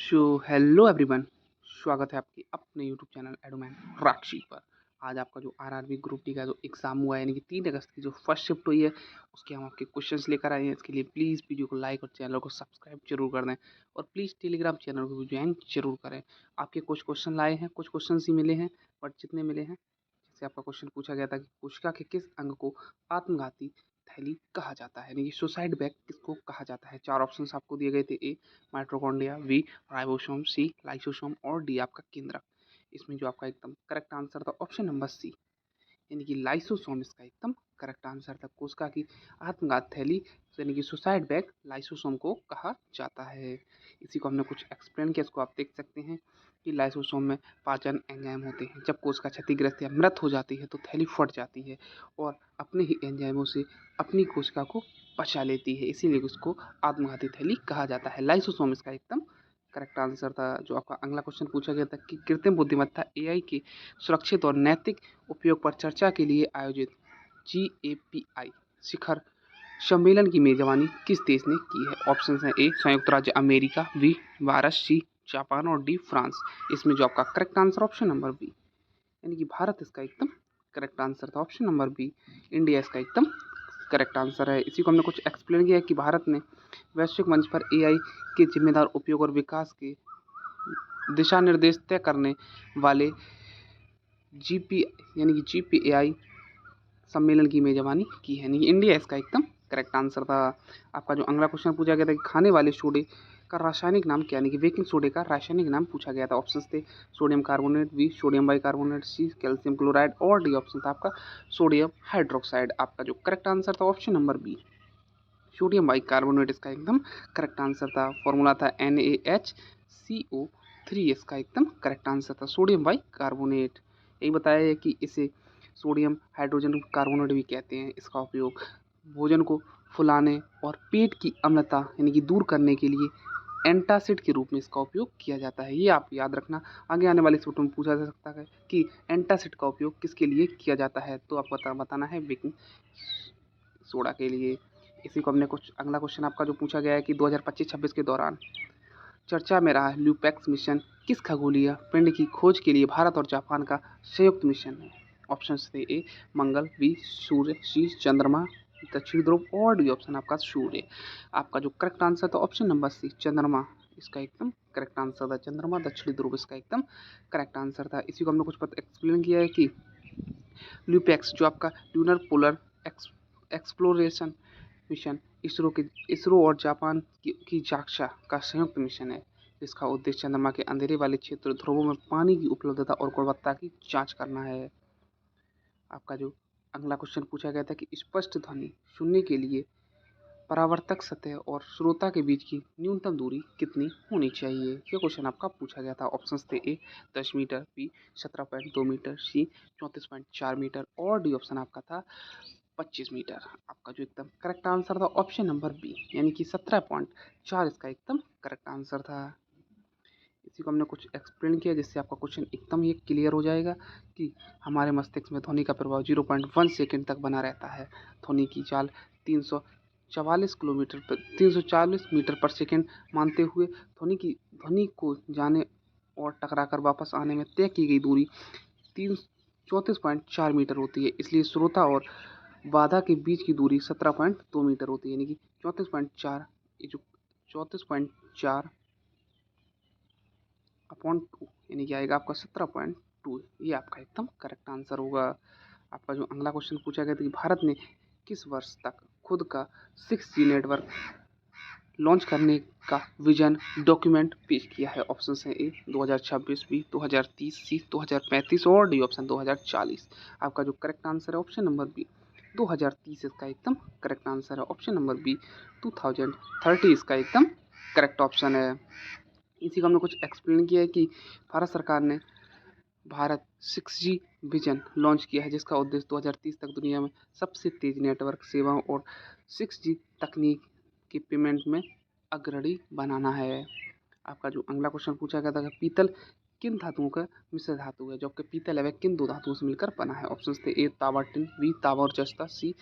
Hello everyone. स्वागत है आपके अपने यूट्यूब चैनल एडोमैन राक्षी पर। आज आपका जो आरआरबी ग्रुप डी का जो एग्ज़ाम हुआ है यानी कि 3 अगस्त की जो फर्स्ट शिफ्ट हुई है उसके हम आपके क्वेश्चंस लेकर आए हैं। इसके लिए प्लीज़ वीडियो को लाइक और चैनल को सब्सक्राइब जरूर कर दें और प्लीज़ टेलीग्राम चैनल को भी ज्वाइन जरूर करें। आपके कुछ क्वेश्चन लाए हैं, कुछ क्वेश्चन ही मिले हैं, बट जितने मिले हैं जैसे आपका क्वेश्चन पूछा गया था कि कोशिका के किस अंग को आत्मघाती थैली कहा जाता है, यानी कि सुसाइड बैग किसको कहा जाता है। 4 ऑप्शंस आपको दिए गए थे। ए माइटोकॉन्ड्रिया, बी राइबोसोम, सी लाइसोसोम और डी आपका केंद्रक। इसमें जो आपका एकदम करेक्ट आंसर था ऑप्शन नंबर सी, यानी कि लाइसोसोम इसका एकदम करेक्ट आंसर था। कोशिका की आत्मघात थैली यानी कि सुसाइड बैग लाइसोसोम को कहा जाता है। इसी को हमने कुछ एक्सप्लेन किया, इसको आप देख सकते हैं कि लाइसोसोम में पाचन एंजाइम होते हैं। जब कोशिका क्षतिग्रस्त या मृत हो जाती है तो थैली फट जाती है और अपने ही एंजाइमों से अपनी कोशिका को पचा लेती है, इसीलिए उसको आत्मघाती थैली कहा जाता है। लाइसोसोम इसका एकदम करेक्ट आंसर था। जो आपका अगला क्वेश्चन पूछा गया था कि कृत्रिम बुद्धिमत्ता एआई के सुरक्षित और नैतिक उपयोग पर चर्चा के लिए आयोजित GAPI शिखर सम्मेलन की मेजबानी किस देश ने की है। ऑप्शन हैं ए संयुक्त राज्य अमेरिका, बी भारत, सी जापान और डी फ्रांस। इसमें जो आपका correct answer option number B, यानी कि भारत इसका एकदम करेक्ट आंसर था। ऑप्शन नंबर बी इंडिया इसका एकदम करेक्ट आंसर है। इसी को हमने कुछ एक्सप्लेन किया है कि भारत ने वैश्विक मंच पर एआई के जिम्मेदार उपयोग और विकास के दिशा निर्देश तय करने वाले GPAI सम्मेलन की मेजबानी की है, नहीं इंडिया इसका एकदम करेक्ट आंसर था। आपका जो अगला क्वेश्चन पूछा गया था कि खाने वाले सोडे का रासायनिक नाम क्या, यानी कि बेकिंग सोडे का रासायनिक नाम पूछा गया था। ऑप्शंस थे sodium carbonate, B sodium bicarbonate, C calcium chloride और डी ऑप्शन था आपका सोडियम हाइड्रोक्साइड। आपका जो करेक्ट आंसर था option number B sodium bicarbonate इसका एकदम करेक्ट आंसर था। फॉर्मूला था NaHCO3, इसका एकदम करेक्ट आंसर था सोडियम बाइकार्बोनेट। यही बताया है कि इसे सोडियम हाइड्रोजन कार्बोनेट भी कहते हैं। इसका उपयोग भोजन को फुलाने और पेट की अम्लता यानी कि दूर करने के लिए एंटासिड के रूप में इसका उपयोग किया जाता है। ये आप याद रखना, आगे आने वाले सूत्र में पूछा जा सकता है कि एंटासिड का उपयोग किसके लिए किया जाता है, तो आपको बताना है बेकिंग सोडा के लिए। इसी को हमने कुछ अगला क्वेश्चन आपका जो पूछा गया है कि 2025-26 के दौरान चर्चा में रहा ल्यूपैक्स मिशन किस खगोलीय पिंड की खोज के लिए भारत और जापान का संयुक्त मिशन है। ऑप्शन थे ए मंगल, बी सूर्य, सी चंद्रमा, दक्षिण ध्रुव और डी ऑप्शन आपका सूर्य। आपका जो करेक्ट आंसर था ऑप्शन नंबर सी चंद्रमा, इसका एकदम करेक्ट आंसर था। चंद्रमा दक्षिणी ध्रुव इसका एकदम करेक्ट आंसर था। इसी को हमने कुछ पता एक्सप्लेन किया है कि ल्यूपैक्स जो आपका lunar polar exploration mission ISRO और जापान की जाक्सा का संयुक्त मिशन है, जिसका उद्देश्य चंद्रमा के अंधेरे वाले क्षेत्र ध्रुवों में पानी की उपलब्धता और गुणवत्ता की जांच करना है। आपका जो अगला क्वेश्चन पूछा गया था कि स्पष्ट ध्वनि सुनने के लिए परावर्तक सतह और श्रोता के बीच की न्यूनतम दूरी कितनी होनी चाहिए, ये क्वेश्चन आपका पूछा गया था। ऑप्शंस थे ए 10 मीटर, बी 17.2 मीटर, सी 34.4 मीटर और डी ऑप्शन आपका था 25 मीटर। आपका जो एकदम करेक्ट आंसर था ऑप्शन नंबर बी, यानी कि 17.4 इसका एकदम करेक्ट आंसर था। इसी को हमने कुछ एक्सप्लेन किया जिससे आपका क्वेश्चन एकदम ये क्लियर हो जाएगा कि हमारे मस्तिष्क में ध्वनि का प्रभाव 0.1 सेकेंड तक बना रहता है। ध्वनि की चाल 340 मीटर पर सेकेंड मानते हुए ध्वनि को जाने और टकराकर वापस आने में तय की गई दूरी 34.4 मीटर होती है। इसलिए श्रोता और बाधा के बीच की दूरी 17.2 मीटर होती है, यानी कि 34.4 ये जो 34.4 अपॉन 2 यानी कि आएगा आपका 17.2। ये आपका एकदम करेक्ट आंसर होगा। आपका जो अगला क्वेश्चन पूछा गया था कि भारत ने किस वर्ष तक खुद का 6G नेटवर्क लॉन्च करने का विजन डॉक्यूमेंट पेश किया है। ऑप्शन हैं ए 2026, बी 2030, सी 2035 और डी ऑप्शन 2040। आपका जो करेक्ट आंसर है ऑप्शन नंबर बी 2030 इसका एकदम करेक्ट आंसर है। ऑप्शन नंबर बी 2030 इसका एकदम करेक्ट ऑप्शन है। इसी को हमने कुछ एक्सप्लेन किया है कि भारत सरकार ने भारत 6G विजन लॉन्च किया है, जिसका उद्देश्य 2030 तक दुनिया में सबसे तेज नेटवर्क सेवाओं और 6G तकनीक के पेमेंट में अग्रणी बनाना है। आपका जो अगला क्वेश्चन पूछा गया था कि पीतल किन धातुओं का मिश्र धातु है, जबकि पीतल है किन दो धातुओं से मिलकर बना है। ऑप्शन थे ए तांबा टिन, बी तांबा और जस्ता, सी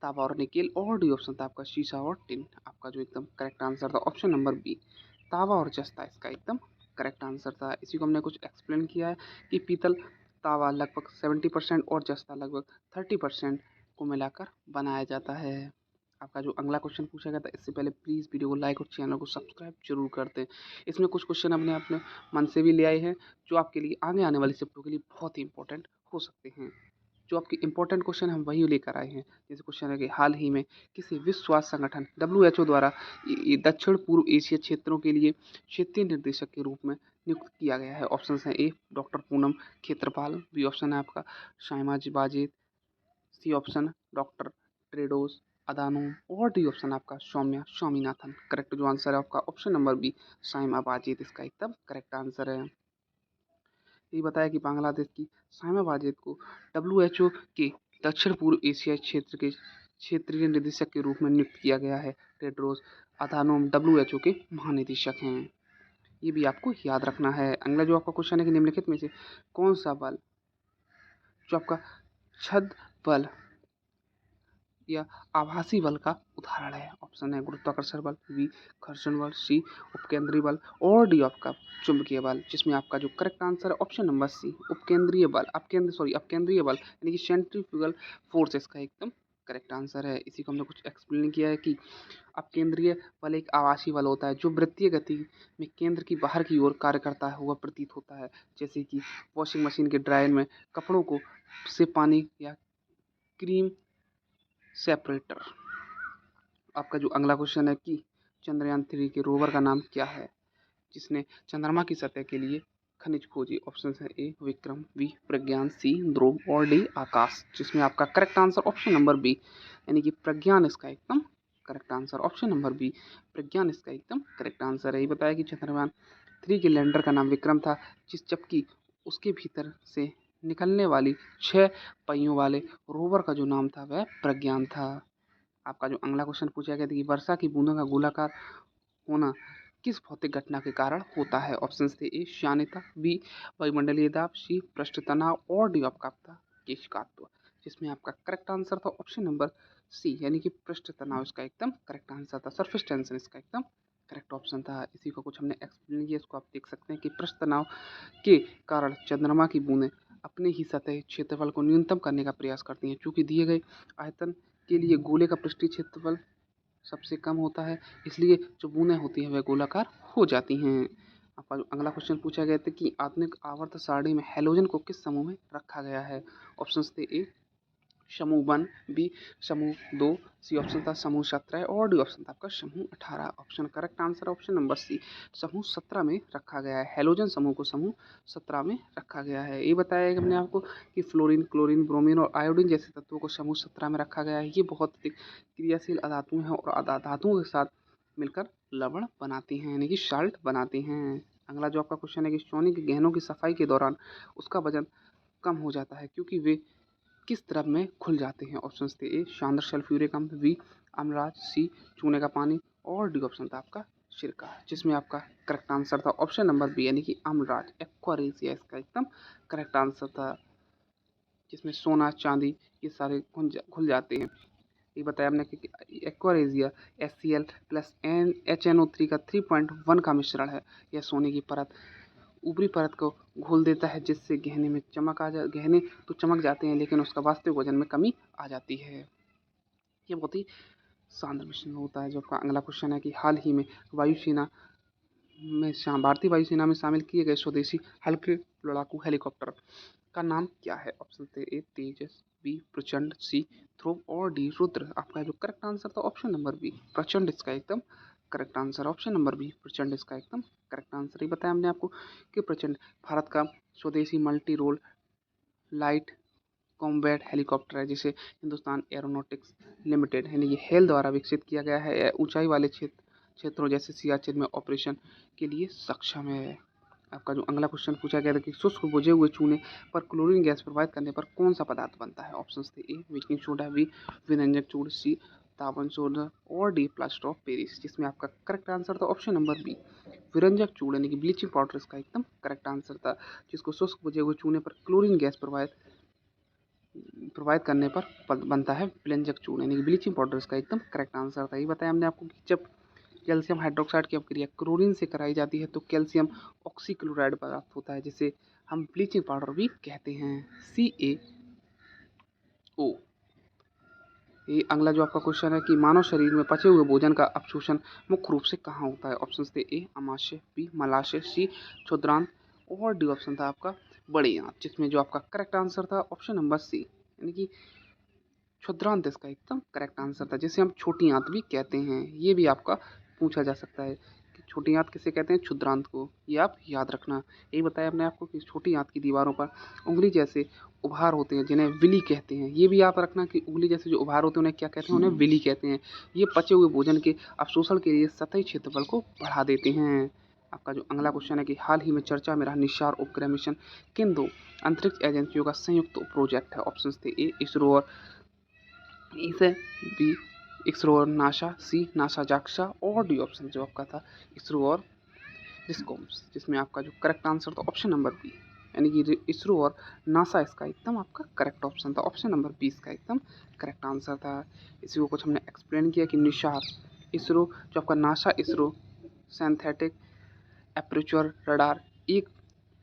तांबा और निकेल और डी ऑप्शन था आपका शीशा और टिन। आपका जो एकदम करेक्ट आंसर था ऑप्शन नंबर बी तावा और जस्ता इसका एकदम करेक्ट आंसर था। इसी को हमने कुछ एक्सप्लेन किया है कि पीतल तावा लगभग 70% और जस्ता लगभग 30% को मिलाकर बनाया जाता है। आपका जो अगला क्वेश्चन पूछा गया था, इससे पहले प्लीज़ वीडियो को लाइक और चैनल को सब्सक्राइब जरूर कर दें। इसमें कुछ क्वेश्चन हमने अपने मन से भी ले आए हैं जो आपके लिए आगे आने वाली शिफ्टों के लिए बहुत ही इंपॉर्टेंट हो सकते हैं। जो आपके इंपॉर्टेंट क्वेश्चन हम वही लेकर आए हैं। जैसे क्वेश्चन है कि हाल ही में किसी विश्व स्वास्थ्य संगठन WHO द्वारा दक्षिण पूर्व एशिया क्षेत्रों के लिए क्षेत्रीय निर्देशक के रूप में नियुक्त किया गया है। ऑप्शन है A doctor Poonam Khetrapal, B option है आपका Saima Wazed, C option doctor Tedros Adhanom और डी ऑप्शन आपका सौम्या स्वामीनाथन। करेक्ट जो आंसर है आपका option number B Saima Wazed इसका एकदम करेक्ट आंसर है। ये बताया कि बांग्लादेश की शाइमा वाजेद को WHO के दक्षिण पूर्व एशिया क्षेत्र के क्षेत्रीय निदेशक के रूप में नियुक्त किया गया है। टेड्रोस अधानोम WHO के महानिदेशक हैं। ये भी आपको याद रखना है। अगला जो आपका क्वेश्चन है कि निम्नलिखित में से कौन सा बल जो आपका छद बल या आभासी बल का उदाहरण है। ऑप्शन है गुरुत्वाकर्षण बल, बी घर्षण बल, सी उपकेंद्रीय बल और डी आपका चुंबकीय बल, जिसमें आपका जो करेक्ट आंसर है ऑप्शन नंबर सी उपकेंद्रीय बल अपकेंद्रीय बल यानी कि सेंट्रीफ्यूगल फोर्स इसका एकदम करेक्ट आंसर है। इसी को हमने कुछ एक्सप्लेन किया है कि अपकेंद्रीय बल एक आवासीय बल होता है जो वृत्तीय गति में केंद्र की बाहर की ओर कार्य करता हुआ प्रतीत होता है, जैसे कि वॉशिंग मशीन के ड्रायर में कपड़ों को से पानी या क्रीम सेपरेटर। आपका जो अगला क्वेश्चन है कि चंद्रयान 3 के रोवर का नाम क्या है जिसने चंद्रमा की सतह के लिए खनिज खोजी। ऑप्शन है ए विक्रम, बी प्रज्ञान, सी ध्रुव और डी आकाश, जिसमें आपका correct answer option number B यानी कि प्रज्ञान इसका एकदम correct answer option number B Pragyan इसका एकदम करेक्ट आंसर है। ये बताया कि चंद्रयान 3 के लैंडर का नाम विक्रम था, जबकि उसके भीतर से निकलने वाली 6 पहियों वाले रोवर का जो नाम था वह प्रज्ञान था। आपका जो अगला क्वेश्चन पूछा गया था कि वर्षा की बूंदों का गोलाकार होना किस भौतिक घटना के कारण होता है। ऑप्शन थे ए श्यानता, बी वायुमंडलीय दाब, सी पृष्ठ तनाव और डी आपका केशिकात्व, जिसमें आपका करेक्ट आंसर था ऑप्शन नंबर सी यानी कि पृष्ठ तनाव इसका एकदम करेक्ट आंसर था। सरफेस टेंशन इसका एकदम करेक्ट ऑप्शन था। इसी को कुछ हमने एक्सप्लेन किया, इसको आप देख सकते हैं कि पृष्ठ तनाव के कारण चंद्रमा की बूंदें अपने ही सतह क्षेत्रफल को न्यूनतम करने का प्रयास करती हैं। चूंकि दिए गए आयतन के लिए गोले का पृष्ठीय क्षेत्रफल सबसे कम होता है, इसलिए जो बूंदें होती हैं वह गोलाकार हो जाती हैं। आपका जो अगला क्वेश्चन पूछा गया था कि आधुनिक आवर्त सारणी में हैलोजन को किस समूह में रखा गया है। ऑप्शन थे ए समूह 1, बी समूह 2, सी ऑप्शन था समूह 17 और डी ऑप्शन था आपका समूह 18। Option correct answer option number C समूह 17 में रखा गया है। हैलोजन समूह को समूह 17 में रखा गया है। ये बताया है हमने आपको कि फ्लोरीन, क्लोरीन, ब्रोमीन और आयोडीन जैसे तत्वों को समूह 17 में रखा गया है। ये बहुत अधिक क्रियाशील अधातु हैं और धातुओं के साथ मिलकर लवण बनाती हैं यानी कि साल्ट बनाती हैं। अगला जो आपका क्वेश्चन है कि सोने के गहनों की सफाई के दौरान उसका वजन कम हो जाता है क्योंकि वे किस द्रव में घुल जाते हैं। ऑप्शन थे ए शानदार सल्फ्यूरिक अम्ल, बी अमराज, सी चूने का पानी और डी ऑप्शन था आपका सिरका, जिसमें आपका करेक्ट आंसर था ऑप्शन नंबर बी यानी कि अमराज एक्वारेजिया इसका एकदम करेक्ट आंसर था, जिसमें सोना चांदी ये सारे घुल जाते हैं। ये बताया हमने कि एक्वारेजिया HCl प्लस HNO3 का 3.1 का मिश्रण है। यह सोने की परत ऊपरी परत को घोल देता है, जिससे गहने में चमक गहने तो चमक जाते हैं लेकिन उसका वास्तविक वजन में कमी आ जाती है। ये बहुत ही शानदार मिश्रण होता है। जो आपका अगला क्वेश्चन है कि हाल ही में भारतीय वायुसेना में शामिल किए गए स्वदेशी हल्के लड़ाकू हेलीकॉप्टर का नाम क्या है। ऑप्शन थे ए तेजस, बी प्रचंड, सी ध्रुव और डी रुद्र। आपका जो करेक्ट आंसर था ऑप्शन नंबर बी प्रचंड इसका एकदम correct answer option number B Prachand इसका एकदम करेक्ट आंसर। ये बताया हमने आपको कि प्रचंड भारत का स्वदेशी multi role light combat helicopter है, जिसे हिंदुस्तान एरोनॉटिक्स लिमिटेड यानी कि हेल द्वारा विकसित किया गया है। यह ऊंचाई वाले क्षेत्रों जैसे सियाचिन में ऑपरेशन के लिए सक्षम है। आपका जो अगला क्वेश्चन पूछा गया था कि शुष्क बुझे हुए चूने पर क्लोरीन गैस प्रवाहित करने पर कौन सा पदार्थ बनता है। ऑप्शन थे ए बेकिंग सोडा, बी विनंजक चूर्ण, सी तावन सोडा और डी प्लास्टर ऑफ पेरिस, जिसमें आपका करेक्ट आंसर था ऑप्शन नंबर बी विरंजक चूर्ण यानी कि ब्लीचिंग पाउडर इसका एकदम करेक्ट आंसर था, जिसको शुष्क बुझे हुए चूने पर क्लोरीन गैस प्रवाहित करने पर बनता है विरंजक चूर्ण यानी कि ब्लीचिंग पाउडर इसका एकदम करेक्ट आंसर था। ये बताया हमने आपको कि जब कैल्शियम हाइड्रोक्साइड की अपक्रिया क्लोरीन से कराई जाती है तो कैल्शियम ऑक्सीक्लोराइड प्राप्त होता है, जिसे हम ब्लीचिंग पाउडर भी कहते हैं। CaO। ये अगला जो आपका क्वेश्चन है कि मानव शरीर में पचे हुए भोजन का अपशोषण मुख्य रूप से कहाँ होता है? ऑप्शन थे ए अमाशय, बी मलाशय, सी क्षुद्रांत और डी ऑप्शन था आपका बड़े आंत, जिसमें जो आपका करेक्ट आंसर था ऑप्शन नंबर सी, यानी कि क्षुद्रांत इसका एकदम करेक्ट आंसर था, जिसे हम छोटी आंत भी कहते हैं। ये भी आपका पूछा जा सकता है कि छोटी आंत किसे कहते हैं? क्षुद्रांत को। ये आप याद रखना। यही बताया हमने आपको कि छोटी आंत की दीवारों पर उंगली जैसे उभार होते हैं जिन्हें विली कहते हैं। ये भी याद रखना कि उंगली जैसे जो उभार होते हैं उन्हें क्या कहते हैं? उन्हें विली कहते हैं। ये पचे हुए भोजन के अवशोषण के लिए सतही क्षेत्रफल को बढ़ा देते हैं। आपका जो अगला क्वेश्चन है कि हाल ही में चर्चा में रहा निस्सार उपग्रह मिशन किन दो अंतरिक्ष एजेंसियों का संयुक्त प्रोजेक्ट है? ऑप्शन थे ए इसरो और इसे बी इसरो और नासा, सी नासा जाक्सा और डी ऑप्शन जो आपका था इसरो और डिस्कॉम्स, जिसमें आपका जो करेक्ट आंसर था ऑप्शन नंबर बी, यानी कि इसरो और नासा इसका एकदम आपका करेक्ट ऑप्शन था। ऑप्शन नंबर बी इसका एकदम करेक्ट आंसर था। इसी को कुछ हमने एक्सप्लेन किया कि निशार इसरो जो आपका NASA ISRO synthetic aperture radar एक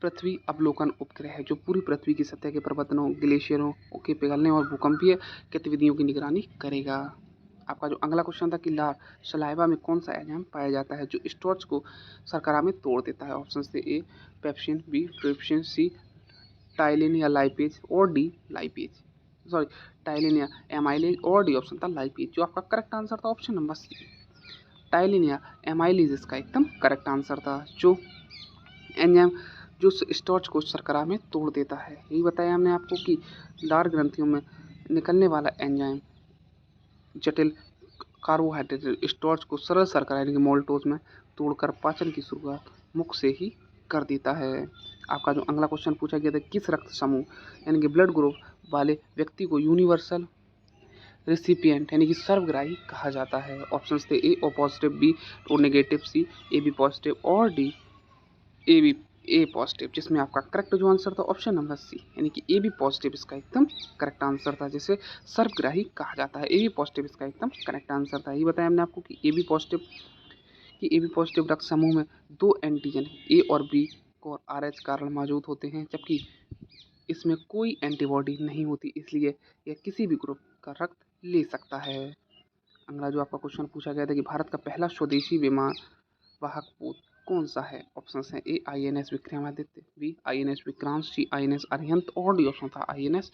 पृथ्वी अवलोकन उपग्रह है जो पूरी पृथ्वी की सतह के पर्वतों, ग्लेशियरों के पिघलने और भूकंपीय गतिविधियों की निगरानी करेगा। आपका जो अगला क्वेश्चन था कि लार सलाइवा में कौन सा एंजाइम पाया जाता है जो स्टार्च को शर्करा में तोड़ देता है? ऑप्शन थे ए पेप्सिन, बी ट्रिप्सिन, सी टाइलिन या लाइपेज और डी लाइपेज, सॉरी टाइलिन या एमाइलेज और डी ऑप्शन था लाइपेज, जो आपका करेक्ट आंसर था ऑप्शन नंबर सी टाइलिन या एमाइलेज इसका एकदम करेक्ट आंसर था, जो एंजाइम जो स्टार्च को शर्करा में तोड़ देता है। यही बताया हमने आपको कि लार ग्रंथियों में निकलने वाला एंजाइम जटिल कार्बोहाइड्रेट स्टार्च को सरल शर्करा यानी कि मोल्टोज में तोड़कर पाचन की शुरुआत मुख से ही कर देता है। आपका जो अगला क्वेश्चन पूछा गया था किस रक्त समूह यानी कि ब्लड ग्रुप वाले व्यक्ति को यूनिवर्सल रेसिपिएंट यानी कि सर्वग्राही कहा जाता है? ऑप्शन थे A O positive, B O negative, C A B positive और डी ए पॉजिटिव, जिसमें आपका करेक्ट जो आंसर था ऑप्शन नंबर सी, यानी कि ए बी पॉजिटिव इसका एकदम करेक्ट आंसर था, जिसे सर्वग्राही कहा जाता है। ए बी पॉजिटिव इसका एकदम करेक्ट आंसर था। ये बताया हमने आपको कि ए बी पॉजिटिव रक्त समूह में दो एंटीजन ए और बी और आर एच कारण मौजूद होते हैं, जबकि इसमें कोई एंटीबॉडी नहीं होती, इसलिए यह किसी भी ग्रुप का रक्त ले सकता है। अगला जो आपका क्वेश्चन पूछा गया था कि भारत का पहला स्वदेशी विमान वाहक पोत कौन सा है? ऑप्शन है A INS Vikramaditya, B INS Vikrant, C INS Arihant और डी ऑप्शन था INS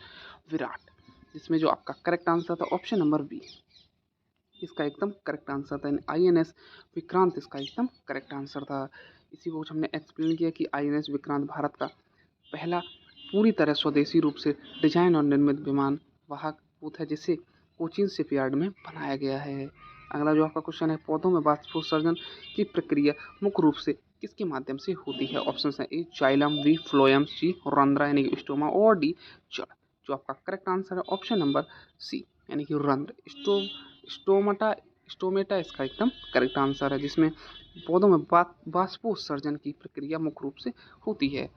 विराट, जिसमें जो आपका करेक्ट आंसर था ऑप्शन नंबर बी इसका एकदम करेक्ट आंसर था। INS विक्रांत इसका एकदम करेक्ट आंसर था। इसी को हमने एक्सप्लेन किया कि INS विक्रांत भारत का पहला पूरी तरह स्वदेशी रूप से डिजाइन और निर्मित विमान वाहक पोत है, जिसे कोचीन शिपयार्ड में बनाया गया है। अगला जो आपका क्वेश्चन है पौधों में वाष्पोत्सर्जन की प्रक्रिया मुख्य रूप से किसके माध्यम से होती है? ऑप्शन है ए जाइलम, बी फ्लोएम, सी रंध्र यानी कि स्टोमा और डी जड़, जो आपका करेक्ट आंसर है ऑप्शन नंबर सी, यानी कि रंध्र स्टोमेटा इसका एकदम करेक्ट आंसर है, जिसमें पौधों में वाष्पोत्सर्जन की प्रक्रिया मुख्य रूप से होती है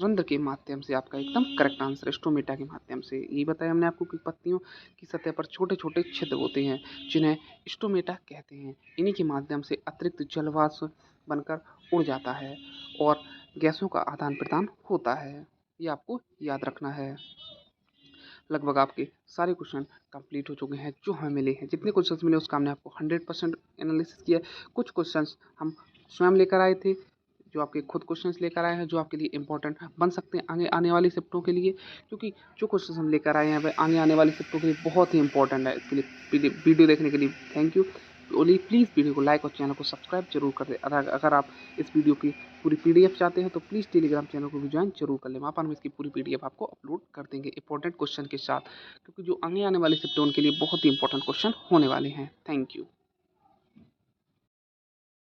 रंध्र के माध्यम से। आपका एकदम करेक्ट आंसर स्टोमेटा के माध्यम से। यही बताया हमने आपको कि पत्तियों की सतह पर छोटे छोटे छिद्र होते हैं जिन्हें स्टोमेटा कहते हैं। इन्हीं के माध्यम से अतिरिक्त जलवाष्प बनकर उड़ जाता है और गैसों का आदान प्रदान होता है। ये आपको याद रखना है। लगभग आपके सारे क्वेश्चन कंप्लीट हो चुके हैं जो हमें मिले हैं। जितने क्वेश्चंस मिले उसका हमने आपको 100% एनालिसिस किया। कुछ क्वेश्चंस हम स्वयं लेकर आए थे, जो आपके खुद क्वेश्चंस लेकर आए हैं, जो आपके लिए इंपॉर्टेंट बन सकते हैं आगे आने वाली शिफ्टों के लिए, क्योंकि जो क्वेश्चंस हम लेकर आए हैं वह आगे आने वाली शिफ्टों के लिए बहुत ही इंपॉर्टेंट है। इसके लिए वीडियो देखने के लिए thank you. Only please video को लाइक और चैनल को सब्सक्राइब जरूर कर दें। अगर आप इस वीडियो की पूरी PDF चाहते हैं तो प्लीज़ टेलीग्राम चैनल को भी ज्वाइन जरूर कर लें। वहाँ पर हम इसकी पूरी PDF आपको अपलोड कर देंगे इंपॉर्टेंट क्वेश्चन के साथ, क्योंकि जो आगे आने वाली शिफ्ट उनके लिए बहुत ही इंपॉर्टेंट क्वेश्चन होने वाले हैं। Thank you.